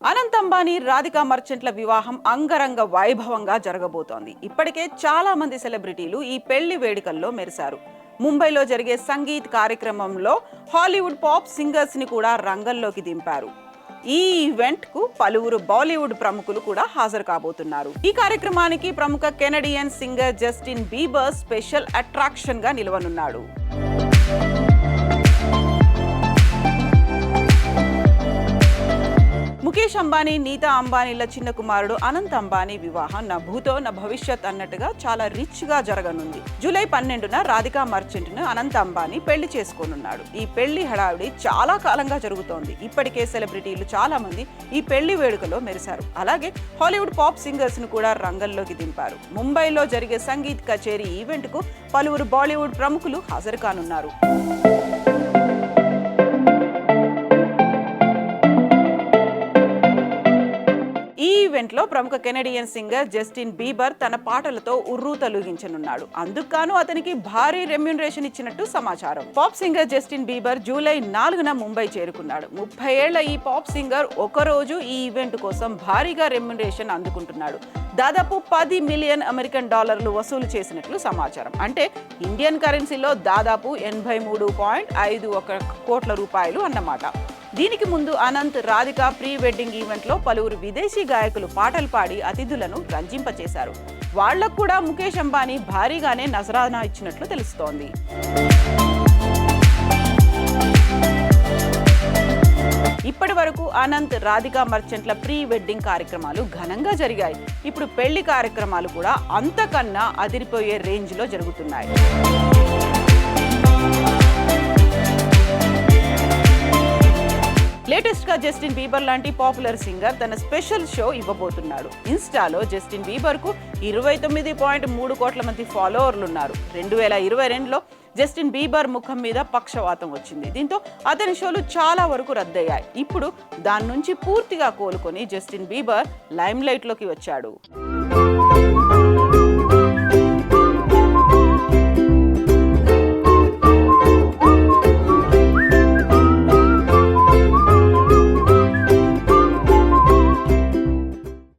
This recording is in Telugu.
అనంత్ అంబానీ రాధికా మర్చెంట్ల వివాహం అంగరంగ వైభవంగా జరగబోతోంది. ఇప్పటికే చాలా మంది సెలబ్రిటీలు ఈ పెళ్లి వేడుకల్లో మెరిశారు. ముంబైలో జరిగే సంగీత్ కార్యక్రమంలో హాలీవుడ్ పాప్ సింగర్స్ ని కూడా రంగంలోకి దింపారు. ఈ ఈవెంట్ కు పలువురు బాలీవుడ్ ప్రముఖులు కూడా హాజరు కాబోతున్నారు. ఈ కార్యక్రమానికి ప్రముఖ Canadian singer Justin Bieber special attraction గా నిలవనున్నాడు. ముఖేష్ అంబానీ, నీతా అంబానీల చిన్న కుమారుడు అనంత్ అంబానీ వివాహం నా భూతో నా భవిష్యత్ అన్నట్టుగా చాలా రిచ్ గా జరగనుంది. జూలై 12న రాధికా మర్చెంట్ ను అనంత్ అంబానీ పెళ్లి చేసుకోనున్నాడు. ఈ పెళ్లి హడావిడి చాలా కాలంగా జరుగుతోంది. ఇప్పటికే సెలబ్రిటీలు చాలా మంది ఈ పెళ్లి వేడుకలో మెరిశారు. అలాగే హాలీవుడ్ పాప్ సింగర్స్ ను కూడా రంగంలోకి దింపారు. ముంబైలో జరిగే సంగీత్ కచేరీ ఈవెంట్ కు పలువురు బాలీవుడ్ ప్రముఖులు హాజరు కానున్నారు. ఈ ఈవెంట్ లో ప్రముఖ కెనడియన్ సింగర్ జస్టిన్ బీబర్ తన పాటలతో ఉర్రూ తొలగించనున్నాడు. అందుకు అతనికి భారీ రెమ్యూనరేషన్ ఇచ్చినట్టు సమాచారం. Pop singer Justin Bieber July 4న ముంబై చేరుకున్నాడు. 30 ఏళ్ల ఈ పాప్ సింగర్ ఒకరోజు ఈ ఈవెంట్ కోసం భారీగా రెమ్యూనరేషన్ అందుకుంటున్నాడు. దాదాపు 10 మిలియన్ అమెరికన్ డాలర్లు వసూలు చేసినట్లు సమాచారం. అంటే ఇండియన్ కరెన్సీలో దాదాపు 83.51 కోట్ల రూపాయలు అన్నమాట. దీనికి ముందు Anant Radhika pre wedding event లో పలువురు విదేశీ గాయకులు పాటలు పాడి అతిథులను రంజింపచేశారు. వాళ్లకు కూడా ముఖేష్ అంబానీ భారీగానే నజరానా ఇచ్చినట్లు తెలుస్తోంది. ఇప్పటి వరకు అనంత్ రాధికా మర్చెంట్ల ప్రీ వెడ్డింగ్ కార్యక్రమాలు ఘనంగా జరిగాయి. ఇప్పుడు పెళ్లి కార్యక్రమాలు కూడా అంతకన్నా అదిరిపోయే రేంజ్ లో జరుగుతున్నాయి. లేటెస్ట్ గా జస్టిన్ బీబర్ లాంటి పాపులర్ సింగర్ తన స్పెషల్ షో ఇవ్వబోతున్నాడు. ఇన్స్టాలో జస్టిన్ బీబర్ కు 29.3 కోట్ల మంది ఫాలోవర్లు ఉన్నారు. 2022లో జస్టిన్ బీబర్ ముఖం మీద పక్షవాతం వచ్చింది. దీంతో అతని షోలు చాలా వరకు రద్దయ్యాయి. ఇప్పుడు దాని నుంచి పూర్తిగా కోలుకొని జస్టిన్ బీబర్ లైమ్ లైట్ లోకి వచ్చాడు.